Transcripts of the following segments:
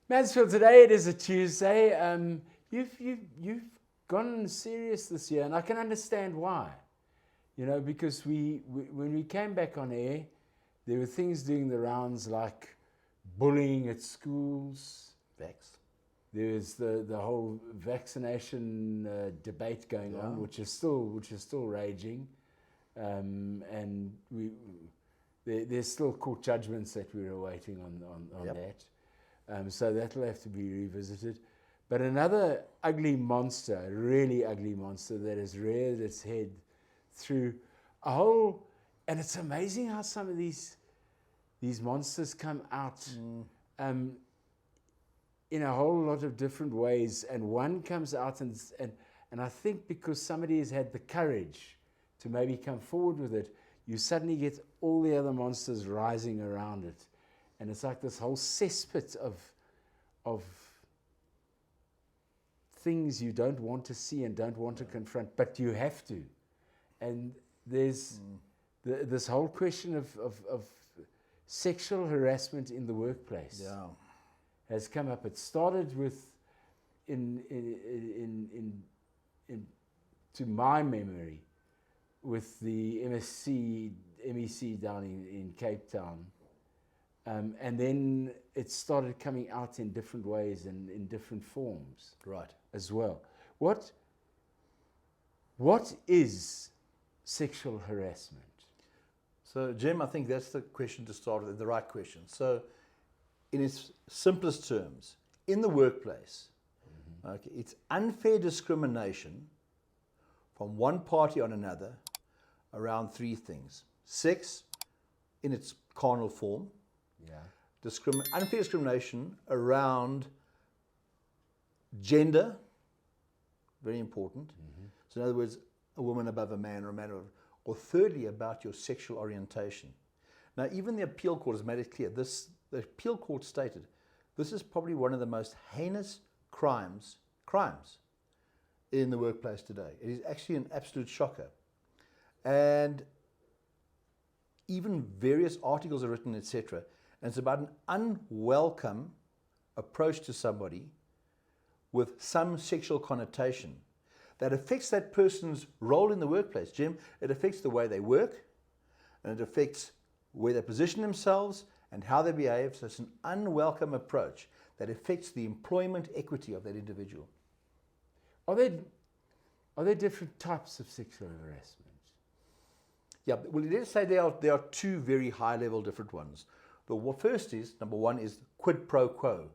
Mansfield, today it is a Tuesday. You've gone serious this year, and I can understand why. You know, because when we came back on air, there were things doing the rounds like bullying at schools. Vax. There was the whole vaccination debate going on, which is still raging, and there's still court judgments that we're awaiting on that. So that'll have to be revisited. But another ugly monster, a really ugly monster that has reared its head through a whole, and it's amazing how some of these monsters come out in a whole lot of different ways, and one comes out and I think because somebody has had the courage to maybe come forward with it, you suddenly get all the other monsters rising around it. And it's like this whole cesspit of things you don't want to see and don't want to confront, but you have to. And there's this whole question of sexual harassment in the workplace has come up. It started with, to my memory, with the MEC down in Cape Town. And then it started coming out in different ways and in different forms, Right. as well. What is sexual harassment? So, Jim, I think that's the question to start with, the right question. So, in its simplest terms, in the workplace, okay, it's unfair discrimination from one party on another around three things: sex in its carnal form, unfair discrimination around gender, very important. So in other words, a woman above a man or a man above, or thirdly, about your sexual orientation. Now, even the appeal court has made it clear, the appeal court stated, this is probably one of the most heinous crimes in the workplace today. It is actually an absolute shocker. And even various articles are written, etc. And it's about an unwelcome approach to somebody with some sexual connotation that affects that person's role in the workplace. Jim, it affects the way they work, and it affects where they position themselves and how they behave. So it's an unwelcome approach that affects the employment equity of that individual. Are there different types of sexual harassment? Yeah, well, let's say there are two very high-level different ones. The first is, number one, is quid pro quo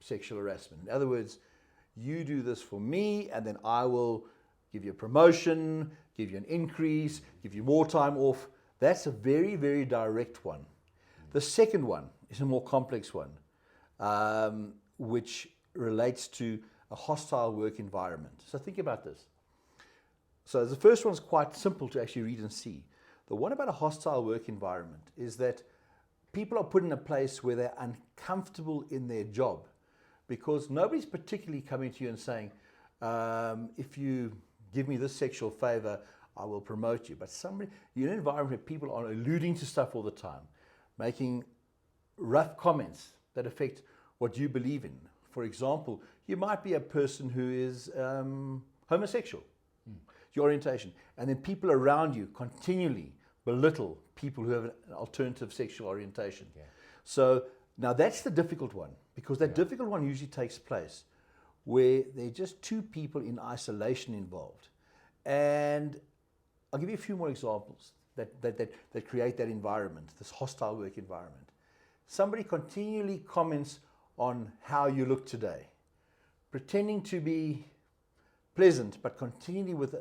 sexual harassment. In other words, you do this for me, and then I will give you a promotion, give you an increase, give you more time off. That's a very, very direct one. The second one is a more complex one, which relates to a hostile work environment. So think about this. So the first one's quite simple to actually read and see. The one about a hostile work environment is that people are put in a place where they're uncomfortable in their job, because nobody's particularly coming to you and saying, if you give me this sexual favor, I will promote you. But you're in an environment where people are alluding to stuff all the time, making rough comments that affect what you believe in. For example, you might be a person who is homosexual, your orientation, and then people around you continually belittle people who have an alternative sexual orientation. So now that's the difficult one, because that difficult one usually takes place where there are just two people in isolation involved. And I'll give you a few more examples that create that environment, this hostile work environment. Somebody continually comments on how you look today, pretending to be pleasant, but continually with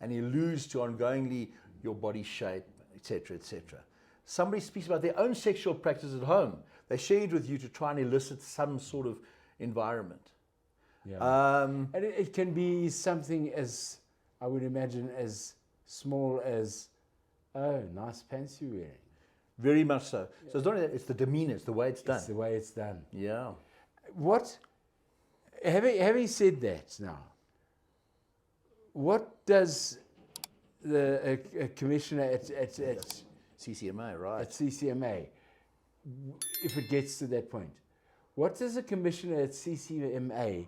and alludes to ongoingly your body shape, etc., etc. Somebody speaks about their own sexual practice at home. They share it with you to try and elicit some sort of environment. And it can be something as, I would imagine, as small as, oh, nice pants you're wearing. Very much so. So it's not that, it's the demeanor, it's the way it's done. It's the way it's done. Yeah. Having said that now, what does the commissioner at CCMA, right? At CCMA, if it gets to that point, what does a commissioner at CCMA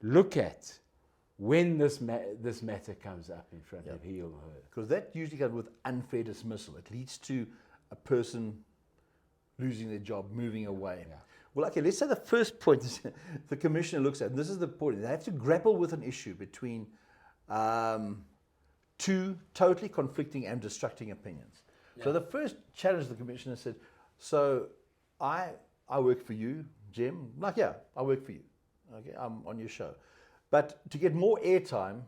look at when this matter comes up in front of he or her? Because that usually comes with unfair dismissal. It leads to a person losing their job, moving away. Yeah. Well, okay, let's say the first point is the commissioner looks at, and this is the point, they have to grapple with an issue between two totally conflicting and distracting opinions. Yeah. So the first challenge the commissioner said, so I work for you, Jim. Like, yeah, I work for you. Okay, I'm on your show. But to get more airtime,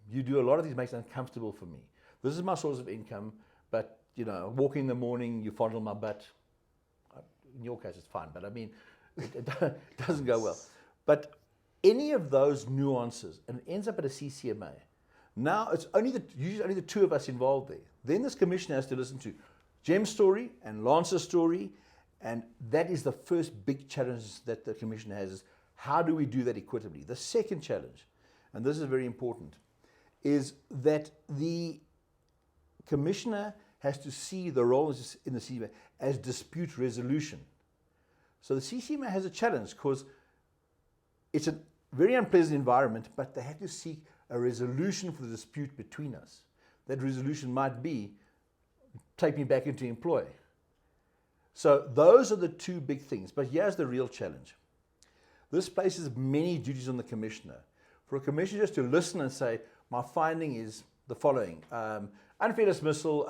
you do a lot of these makes it uncomfortable for me. This is my source of income, but walking in the morning, you fondle my butt. In your case, it's fine, but I mean, it doesn't go well. But any of those nuances, and it ends up at a CCMA. Now it's usually only the two of us involved there. Then this commissioner has to listen to Jem's story and Lance's story, and that is the first big challenge that the commissioner has: is how do we do that equitably? The second challenge, and this is very important, is that the commissioner has to see the role in the CCMA as dispute resolution. So the CCMA has a challenge because it's a very unpleasant environment, but they have to seek a resolution for the dispute between us. That resolution might be, take me back into employ. So those are the two big things, but here's the real challenge. This places many duties on the commissioner. For a commissioner just to listen and say, my finding is the following: unfair dismissal,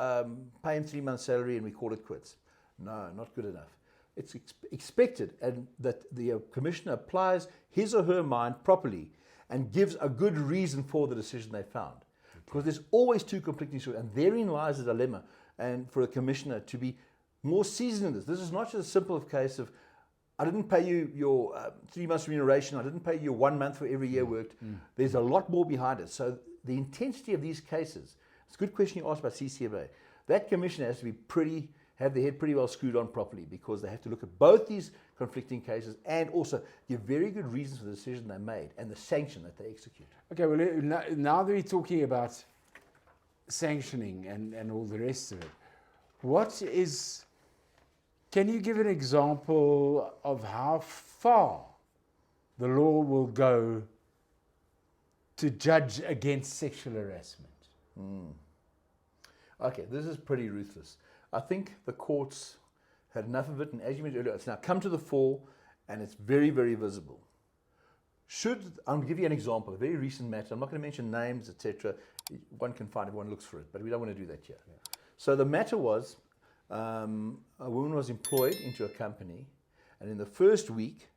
pay him 3 months' salary, and we call it quits. No, not good enough. It's expected and that the commissioner applies his or her mind properly and gives a good reason for the decision they found. Because there's always two conflicting stories, and therein lies the dilemma. And for a commissioner to be more seasoned in this is not just a simple case of, I didn't pay you your 3 months remuneration, I didn't pay you 1 month for every year worked. There's a lot more behind it. So the intensity of these cases, it's a good question you asked about CCMA. That commissioner has to be have their head pretty well screwed on properly, because they have to look at both these conflicting cases and also give very good reasons for the decision they made and the sanction that they execute. Okay, well, now that we're talking about sanctioning and all the rest of it, can you give an example of how far the law will go to judge against sexual harassment? Okay, this is pretty ruthless. I think the courts had enough of it, and as you mentioned earlier, it's now come to the fore, and it's very, very visible. I'll give you an example, a very recent matter. I'm not going to mention names, etc. One can find, everyone looks for it, but we don't want to do that here. Yeah. So the matter was, a woman was employed into a company, and in the first week,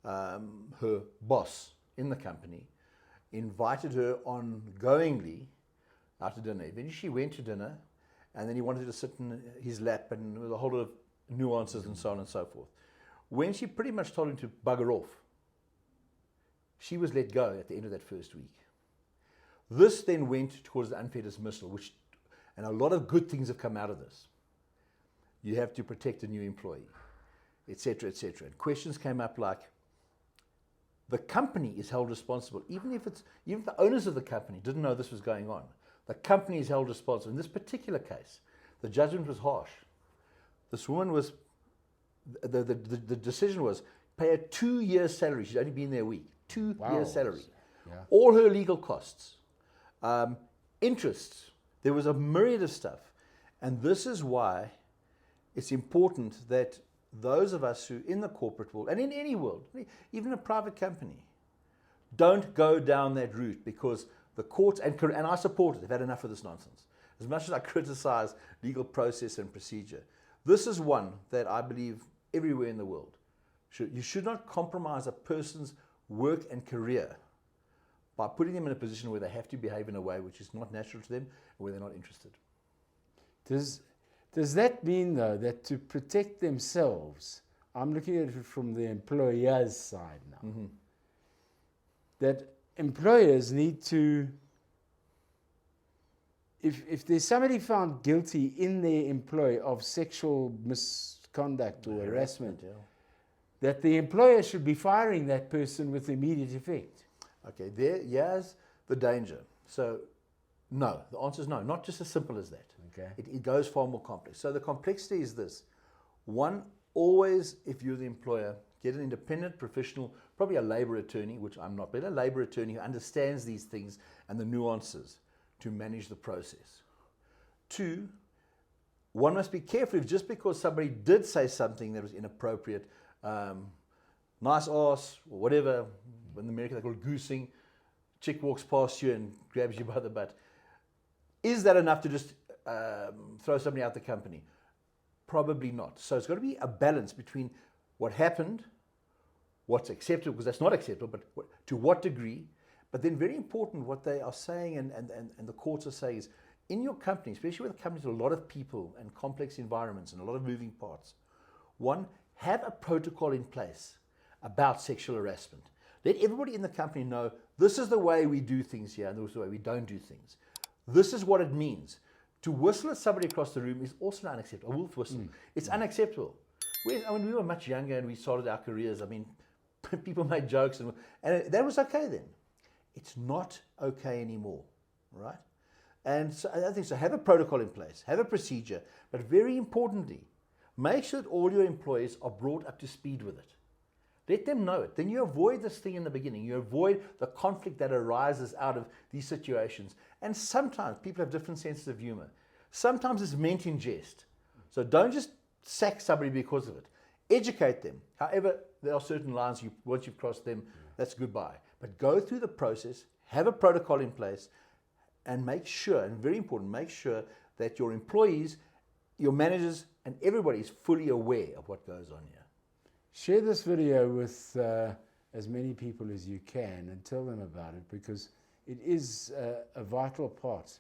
her boss in the company invited her ongoingly out to dinner. Then she went to dinner, and then he wanted to sit in his lap, and there was a whole lot of nuances and so on and so forth. When she pretty much told him to bugger off, she was let go at the end of that first week. This then went towards the unfair dismissal, and a lot of good things have come out of this. You have to protect a new employee, etc., etc. And questions came up like, the company is held responsible, even if the owners of the company didn't know this was going on. The company is held responsible. In this particular case, the judgment was harsh. This woman was, the decision was, pay her 2 years' salary. She's only been there a week. 2 years' salary. Yeah. All her legal costs, interests. There was a myriad of stuff. And this is why it's important that those of us who in the corporate world, and in any world, even a private company, don't go down that route, because the courts, and I support it, they've had enough of this nonsense. As much as I criticize legal process and procedure, this is one that I believe everywhere in the world. You should not compromise a person's work and career by putting them in a position where they have to behave in a way which is not natural to them, and where they're not interested. Does that mean, though, that to protect themselves, I'm looking at it from the employer's side now, that employers need to, if there's somebody found guilty in their employ of sexual misconduct or harassment, that the employer should be firing that person with immediate effect? Okay, here's the danger. So, no, the answer is no, not just as simple as that. Okay. It goes far more complex. So the complexity is this. One, always, if you're the employer, get an independent professional, probably a labor attorney, which I'm not, but a labor attorney who understands these things and the nuances to manage the process. 2, one must be careful if just because somebody did say something that was inappropriate, nice ass or whatever, in America they call it goosing, chick walks past you and grabs you by the butt. Is that enough to just throw somebody out the company? Probably not. So it's got to be a balance between what happened, what's acceptable, because that's not acceptable, but to what degree. But then very important, what they are saying and the courts are saying is, in your company, especially with companies with a lot of people and complex environments and a lot of moving parts, one, have a protocol in place about sexual harassment. Let everybody in the company know this is the way we do things here and this is the way we don't do things. This is what it means. To whistle at somebody across the room is also unacceptable. A wolf whistle. It's unacceptable. When we were much younger and we started our careers, I mean, people made jokes and that was okay then. It's not okay anymore, right? And so I think so. Have a protocol in place, have a procedure, but very importantly, make sure that all your employees are brought up to speed with it. Let them know it. Then you avoid this thing in the beginning. You avoid the conflict that arises out of these situations. And sometimes people have different senses of humor. Sometimes it's meant in jest. So don't just sack somebody because of it. Educate them. However, there are certain lines, once you've crossed them, that's goodbye. But go through the process, have a protocol in place, and make sure, and very important, make sure that your employees, your managers, and everybody is fully aware of what goes on here. Share this video with as many people as you can and tell them about it, because it is a vital part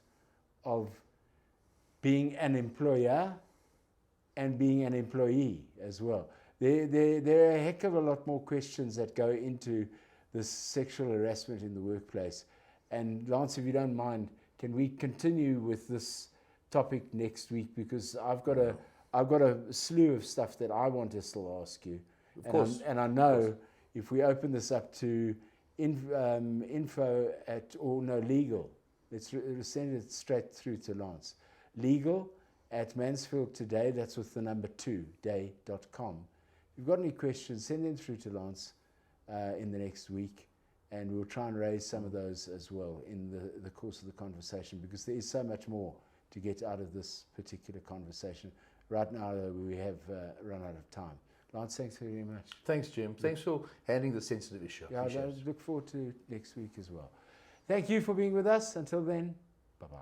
of being an employer and being an employee as well. There are a heck of a lot more questions that go into this sexual harassment in the workplace. And Lance, if you don't mind, can we continue with this topic next week? Because I've got a slew of stuff that I want to still ask you. Of course. And I know if we open this up to info at, or no, legal, let's send it straight through to Lance. Legal at Mansfield Today, that's with the number 2, day.com. If you've got any questions, send them through to Lance in the next week, and we'll try and raise some of those as well in the course of the conversation, because there is so much more to get out of this particular conversation. Right now, we have run out of time. Lance, thanks very much. Thanks, Jim. Thanks for handling the sensitive issue. Yeah, I look forward to next week as well. Thank you for being with us. Until then, bye-bye.